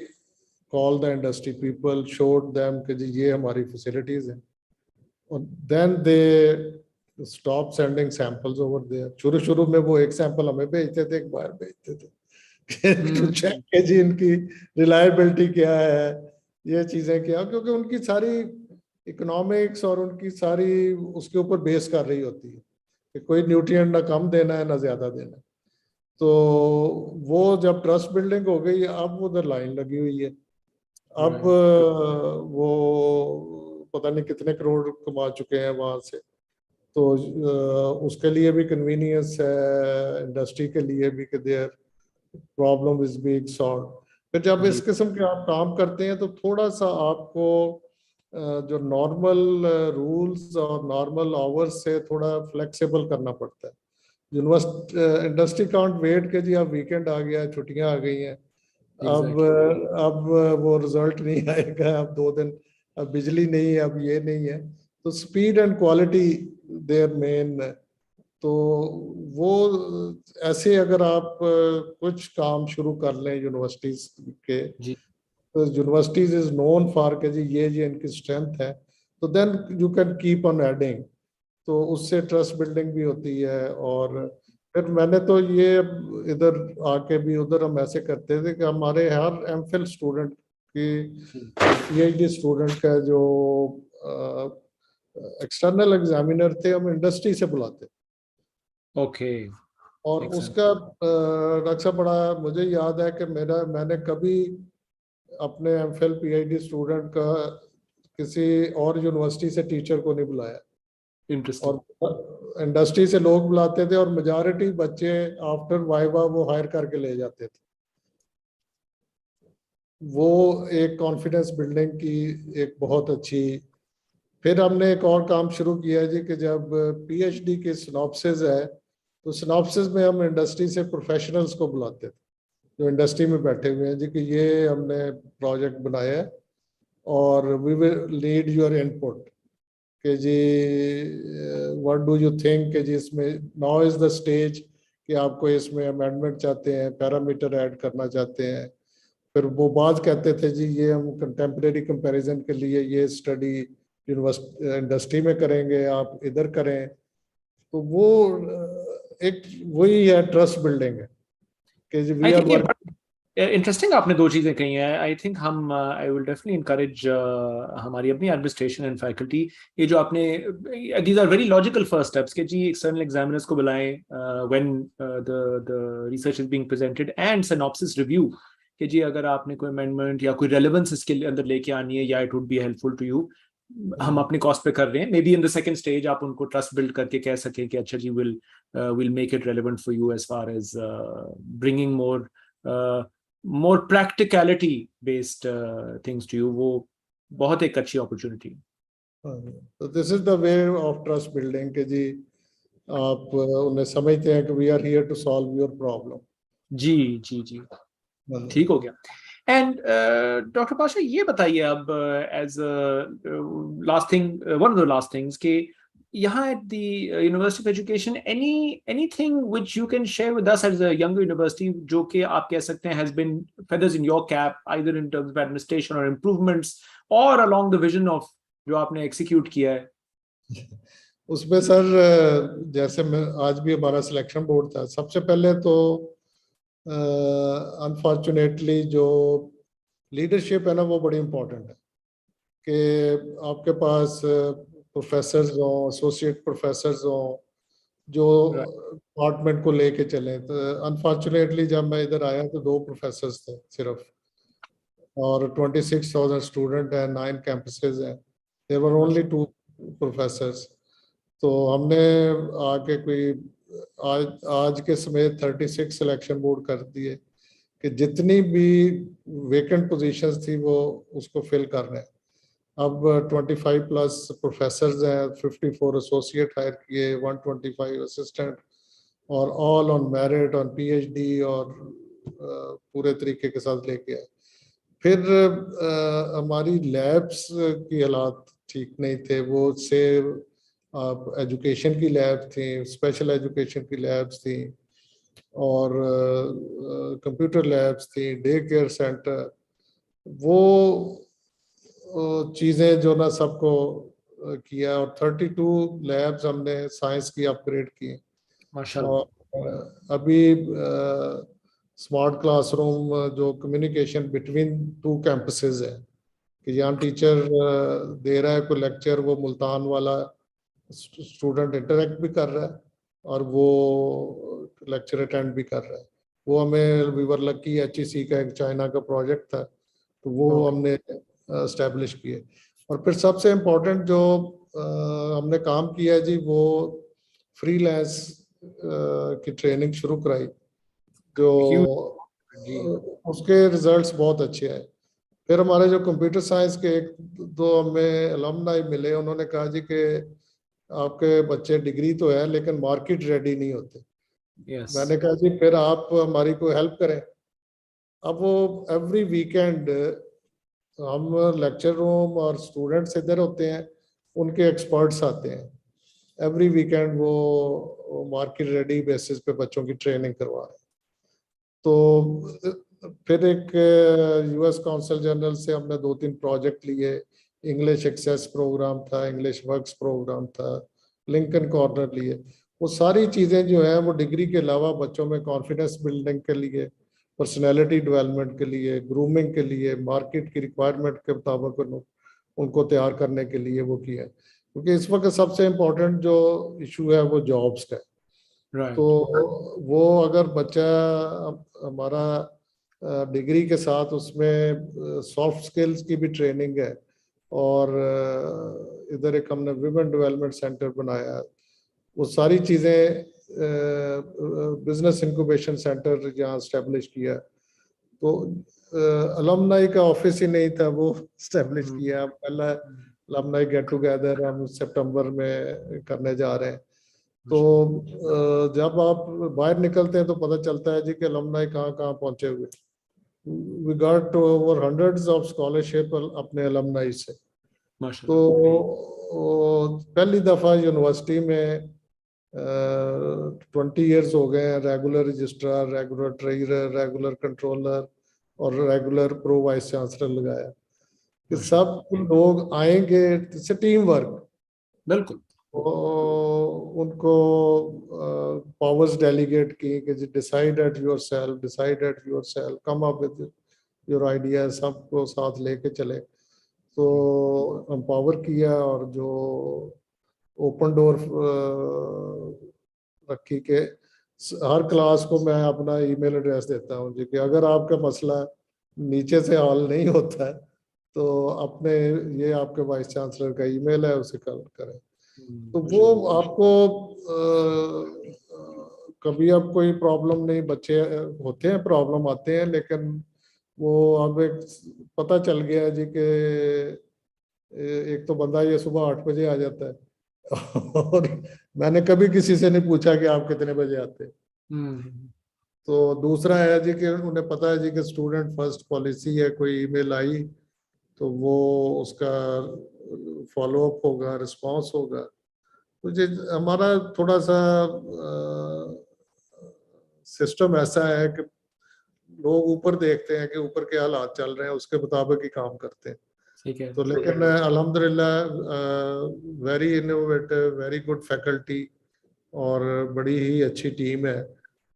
call the industry people, showed them कि जी ये हमारी फैसिलिटीज हैं, और then they stop sending samples over there. शुरू में वो एक सैंपल हमें भेजते थे, एक बार भेजते थे चेक के जी इनकी रिलायबिलिटी क्या है, ये चीजें क्या, क्योंकि उनकी सारी इकोनॉमिक्स और उनकी सारी उसके ऊपर बेस कर रही होती है कि कोई न्यूट्रिएंट ना कम देना है ना ज्यादा देना है। तो वो जब ट्रस्ट बिल्डिंग हो गई, अब उधर लाइन लगी हुई है। अब वो पता नहीं कितने करोड़ कमा चुके हैं वहां से। तो उसके लिए भी कन्वीनियंस है, इंडस्ट्री के लिए भी कि their problem is being solve. फिर जब इस किस्म के आप काम करते हैं तो थोड़ा सा आपको जो नॉर्मल रूल्स और नॉर्मल आवर्स से थोड़ा फ्लेक्सिबल करना पड़ता है। यूनिवर्सिटी इंडस्ट्री कांट वेट के जी अब वीकेंड आ गया, छुट्टियां आ गई हैं, अब वो रिजल्ट नहीं आएगा, अब 2 दिन अब बिजली नहीं है, अब ये नहीं है। तो speed and quality their main. तो वो ऐसे अगर आप कुछ काम शुरू कर लें यूनिवर्सिटीज के, जी तो यूनिवर्सिटीज इज नोन फॉर के जी ये इनकी स्ट्रेंथ है, तो then you can keep on adding. तो उससे ट्रस्ट बिल्डिंग भी होती है। और फिर मैंने तो ये इधर आके भी, उधर हम ऐसे करते थे कि हमारे हर एमफिल स्टूडेंट की, पीएचडी स्टूडेंट का जो एक्सटर्नल एग्जामिनर थे, हम इंडस्ट्री से बुलाते। ओके और मेक सेंस। उसका नक्शा बड़ा मुझे याद है कि मैंने कभी अपने एमफिल पीएचडी स्टूडेंट का किसी और यूनिवर्सिटी से टीचर को नहीं बुलाया। इंटरेस्टिंग। और इंडस्ट्री से लोग बुलाते थे, और मेजॉरिटी बच्चे आफ्टर वाइवा वो हायर करके ले जाते थे। वो एक कॉन्फिडेंस बिल्डिंग की एक बहुत अच्छी। फिर हमने एक और काम शुरू किया जी कि जब पीएचडी की सिनॉप्सिस है, तो सिनॉप्सिस में हम इंडस्ट्री से प्रोफेशनल्स को बुलाते थे जो इंडस्ट्री में बैठे हुए हैं जी, कि ये हमने प्रोजेक्ट बनाया है और we will need your input कि जी व्हाट डू यू थिंक कि जी इसमें नाउ इज द स्टेज कि आपको इसमें अमेंडमेंट चाहते हैं, पैरामीटर ऐड करना चाहते हैं। फिर वो बात कहते थे जी ये हम कंटेम्प्रेरी कंपैरिजन के लिए ये स्टडी यूनिवर्सिटी इंडस्ट्री में करेंगे, आप इधर करें। तो वो एक वही है, ट्रस्ट बिल्डिंग है कि जी we I are think work. ये इंटरेस्टिंग आपने दो चीजें कही हैं। आई थिंक हम आई विल डेफिनेटली इनकरेज हमारी अपनी एडमिनिस्ट्रेशन एंड फैकल्टी, ये जो आपने, these are very logical first steps कि जी एक्सटर्नल एग्जामिनर्स को बुलाएं when the research is being presented, and synopsis review कि जी अगर आपने कोई अमेंडमेंट या कोई रेलेवेंस इसके अंदर लेके आनी है या it would be helpful to you, हम अपने कॉस्ट पे कर रहे हैं। Maybe in the second stage आप उनको ट्रस्ट बिल्ड करके कह सकें कि अच्छा जी will make it relevant for you as far as bringing more practicality based things to you. वो बहुत एक अच्छी अपॉर्चुनिटी है। तो this is the way of trust building कि जी आप उन्हें समझते हैं कि we are here to solve your problem. जी जी जी, ठीक हो गया। एंड डॉक्टर पाशा ये बताइए अब, as last thing, one of the last things कि यहाँ at the University of Education, anything which you can share with us as a younger university जो कि आप कह सकते हैं has been feathers in your cap, either in terms of administration or improvements or along the vision of जो आपने execute किया है? उसमें सर जैसे मैं आज भी हमारा सिलेक्शन बोर्ड था, सबसे पहले तो अनफॉर्चुनेटली जो लीडरशिप है ना वो बड़ी इम्पोर्टेंट है कि आपके पास प्रोफेसर्स हों, एसोसिएट प्रोफेसर्स हों जो Right. डिपार्टमेंट को लेके चले। तो अनफॉर्चुनेटली जब मैं इधर आया तो 2 प्रोफेसर्स थे सिर्फ, और 26,000 स्टूडेंट हैं, 9 कैंपसेस हैं, देयर वर ओनली 2 प्रोफेसर्स। तो हमने आके कोई आज आज के समय 36 सिलेक्शन बोर्ड कर दिए कि जितनी भी वेकेंट पोजीशंस थी वो उसको फिल कर रहे हैं। अब 25 प्लस प्रोफेसर्स हैं, 54 एसोसिएट हायर किए, 125 असिस्टेंट, और all on merit on PhD, और पूरे तरीके के साथ लेके आए। फिर हमारी लैब्स की हालात ठीक नहीं थे, वो से आप एजुकेशन की लैब थी, स्पेशल एजुकेशन की लैब्स थी, और कंप्यूटर लैब्स थी, डे केयर सेंटर। वो चीज़ें जो ना सबको किया, और 32 लैब्स हमने साइंस की अपग्रेड की। माशाल्लाह। और अभी स्मार्ट क्लासरूम जो कम्युनिकेशन बिटवीन 2 कैंपसेस है कि यहाँ टीचर दे रहा है कोई लेक्चर, वो मुल्तान वाला स्टूडेंट इंटरेक्ट भी कर रहा है और वो लेक्चर अटेंड भी कर रहा है। वो हमें वीवर लकी एचईसी का एक चाइना का प्रोजेक्ट था, तो वो ओके। हमने एस्टेब्लिश किए। और फिर सबसे इम्पोर्टेंट जो हमने काम किया है जी, वो फ्रीलांस की ट्रेनिंग शुरू कराई, जो ह्यूज। जी। उसके रिजल्ट्स बहुत अच्छे आए। फिर हमारे जो कंप्यूटर साइंस के एक दो हमें अलमनाई मिले, उन्होंने कहा जी कि आपके बच्चे डिग्री तो है लेकिन मार्केट रेडी नहीं होते। यस। मैंने कहा जी फिर आप हमारी कोई हेल्प करें। अब वो एवरी वीकेंड हम लेक्चर रूम और स्टूडेंट्स इधर होते हैं, उनके एक्सपर्ट्स आते हैं। एवरी वीकेंड वो मार्केट रेडी बेसिस पे बच्चों की ट्रेनिंग करवा रहे हैं। तो फिर एक यूएस काउंसिल जनरल से हमने 2-3 प्रोजेक्ट लिए। इंग्लिश एक्सेस प्रोग्राम था, इंग्लिश वर्क्स प्रोग्राम था, लिंकन कॉर्नर लिए। वो सारी चीज़ें जो है वो डिग्री के अलावा बच्चों में कॉन्फिडेंस बिल्डिंग के लिए, पर्सनैलिटी डेवलपमेंट के लिए, ग्रूमिंग के लिए, मार्केट की रिक्वायरमेंट के मुताबिक उनको तैयार करने के लिए वो किया। क्योंकि इस वक्त सबसे इम्पोर्टेंट जो इशू है वो जॉब्स का है। तो वो अगर बच्चा हमारा डिग्री के साथ उसमें सॉफ्ट स्किल्स की भी ट्रेनिंग है, और इधर एक हमने विमेन डेवलपमेंट सेंटर बनाया है, वो सारी चीज़ें बिजनेस इंक्यूबेशन सेंटर जहाँ स्टैब्लिश किया। तो अलमनाई का ऑफिस ही नहीं था, वो स्टैब्लिश किया। पहला अलमनाई गेट टुगेदर हम सितंबर में करने जा रहे हैं। तो जब आप बाहर निकलते हैं तो पता चलता है जी कि अलमनाई कहाँ कहाँ पहुंचे हुए। We got over hundreds of scholarship अपने अलमनाई से। तो पहली दफ़ा यूनिवर्सिटी में 20 ईयर्स हो गए हैं regular registrar, regular treasurer, regular controller और रेगुलर प्रो वाइस चांसलर लगाया कि सब लोग आएंगे। इससे टीम वर्क, बिल्कुल उनको पावर्स डेलीगेट की कि decide at yourself, decide at yourself, come up with your idea, सबको साथ लेके चले। तो एम्पावर किया, और जो ओपन डोर रखी के हर क्लास को मैं अपना ईमेल एड्रेस देता हूँ जी कि अगर आपका मसला नीचे से हल नहीं होता है तो अपने ये आपके वाइस चांसलर का ईमेल है, उसे कॉल करें। तो वो आपको कभी अब कोई प्रॉब्लम नहीं, बच्चे होते हैं प्रॉब्लम आते हैं, लेकिन वो अब एक पता चल गया है जी कि एक तो बंदा ये सुबह 8 बजे आ जाता है और मैंने कभी किसी से नहीं पूछा कि आप कितने बजे आते हैं। तो दूसरा है जी कि उन्हें पता है जी कि स्टूडेंट फर्स्ट पॉलिसी है, कोई ईमेल आई तो वो उसका फॉलो अप होगा, रिस्पांस होगा। तो जी हमारा थोड़ा सा सिस्टम ऐसा है कि लोग ऊपर देखते हैं कि ऊपर के हालात चल रहे हैं, उसके मुताबिक ही काम करते हैं। तो लेकिन अल्हम्दुलिल्लाह very innovative, very good faculty और बड़ी ही अच्छी टीम है।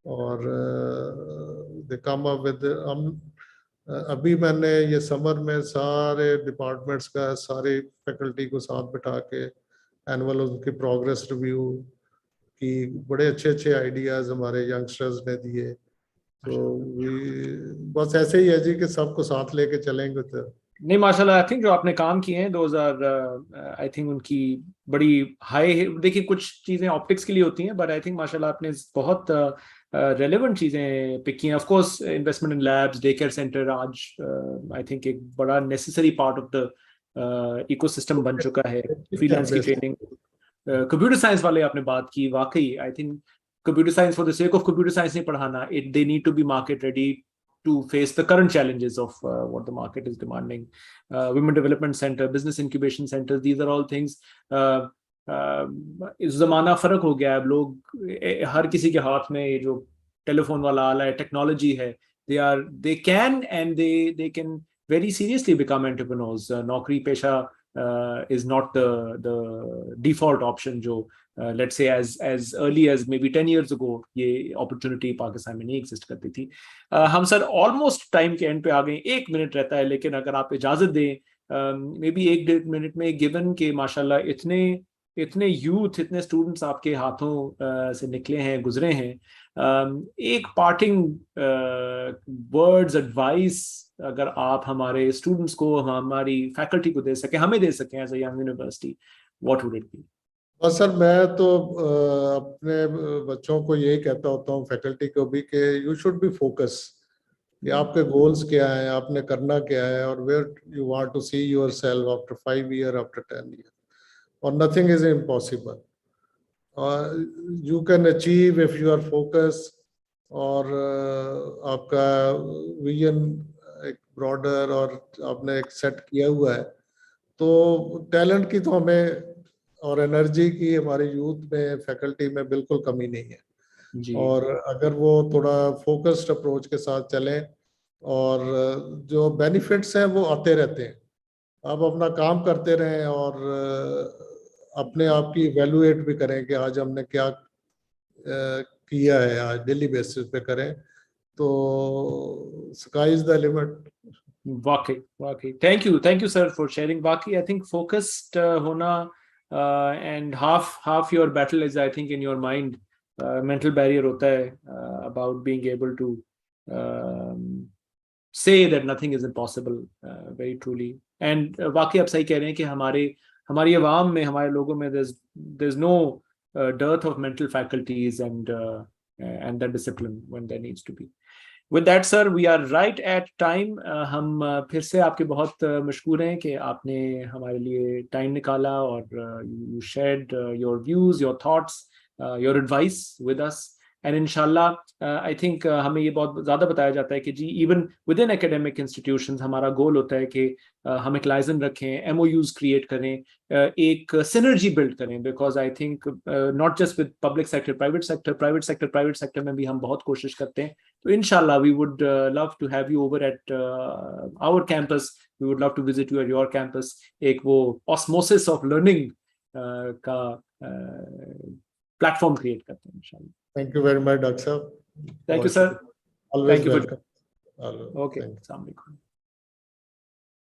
और दे कम अप विद, हम अभी मैंने ये समर में सारे डिपार्टमेंट्स का, सारे फैकल्टी को साथ बिठा के एनुअल उनकी प्रोग्रेस रिव्यू की, बड़े अच्छे अच्छे आइडियाज हमारे यंगस्टर्स ने दिए। तो बस ऐसे ही है जी कि सबको साथ लेके चलेंगे तो नहीं माशाल्लाह। आई थिंक जो आपने काम किए हैं 2000, आई थिंक उनकी बड़ी हाई, देखिए कुछ चीजें ऑप्टिक्स के लिए होती हैं, बट आई थिंक माशाल्लाह आपने बहुत रेलेवेंट चीजें पिक की हैं। Of course investment in labs, day care centre आज आई थिंक एक बड़ा necessary part of the ecosystem बन चुका है। फ्रीलांस की ट्रेनिंग, कंप्यूटर साइंस वाले आपने बात की, वाकई I think computer science for the sake of computer science नहीं पढ़ाना, it they need to be market ready to face the current challenges of what the market is demanding. Women Development Center, Business Incubation Centers, these are all things. इस जमाना फर्क हो गया है। अब लोग हर किसी के हाथ में ये जो टेलीफोन वाला आला है, टेक्नोलॉजी है, they can and they can very seriously become entrepreneurs. नौकरी पेशा is not the default option जो let's say as early as maybe 10 years ago ये opportunity पाकिस्तान में नहीं exist करती थी। हम सर ऑलमोस्ट टाइम के एंड पे आ गए, 1 मिनट रहता है, लेकिन अगर आप इजाजत दें मे बी 1-1.5 मिनट में, गिवन के माशाल्लाह इतने इतने यूथ, इतने स्टूडेंट्स आपके हाथों से निकले हैं, गुजरे हैं, एक पार्टिंग वर्ड्स एडवाइस अगर आप हमारे स्टूडेंट्स को, हमारी फैकल्टी को दे सकें, हमें दे सकें as a young university, what would it be? बस सर मैं तो अपने बच्चों को यही कहता होता हूँ, फैकल्टी को भी, कि यू शुड बी फोकस, कि आपके गोल्स क्या हैं, आपने करना क्या है, और where you want to see yourself after 5 year, after 10 year, और nothing is impossible. You can achieve if you are focus, और आपका विजन एक ब्रॉडर और आपने एक सेट किया हुआ है, तो टैलेंट की तो हमें और एनर्जी की हमारे यूथ में, फैकल्टी में बिल्कुल कमी नहीं है। जी और अगर वो थोड़ा फोकस्ड अप्रोच के साथ चलें और जो बेनिफिट्स हैं वो आते रहते हैं, आप अपना काम करते रहें और अपने आप की इवेलुएट भी करें कि आज हमने क्या किया है, आज डेली बेसिस पे करें, तो स्काई इज द लिमिट। वाकई वाकई, thank you sir for sharing. बाकी आई थिंक फोकस्ड होना and half your battle is I think in your mind. Mental barrier होता है about being able to say that nothing is impossible, very truly. And वाकई आप सही कह रहे हैं कि हमारी आवाम में, हमारे लोगों में there's no dearth of mental faculties and the discipline when there needs to be. With that sir, we are right at time. हम फिर से आपके बहुत मशकूर हैं कि आपने हमारे लिए टाइम निकाला और you shared your views, your thoughts, your advice with us. And इंशाल्लाह आई थिंक हमें ये बहुत ज़्यादा बताया जाता है कि जी even within academic institutions हमारा गोल होता है कि हम एक लाइजन रखें, एमओयूज क्रिएट करें, एक सिनर्जी बिल्ड करें, because I think not just with public sector, private sector में भी हम बहुत कोशिश करते हैं। तो इंशाल्लाह we would love to have you over at our campus, we would love to visit you at your campus. एक वो ऑस्मोसिस ऑफ लर्निंग का प्लेटफॉर्म क्रिएट करते हैं इंशाल्लाह। Thank you very much, Dr. Sir. Thank you, sir. Always Thank you for welcome. joining. Okay. Thank you. Assalamu alaikum.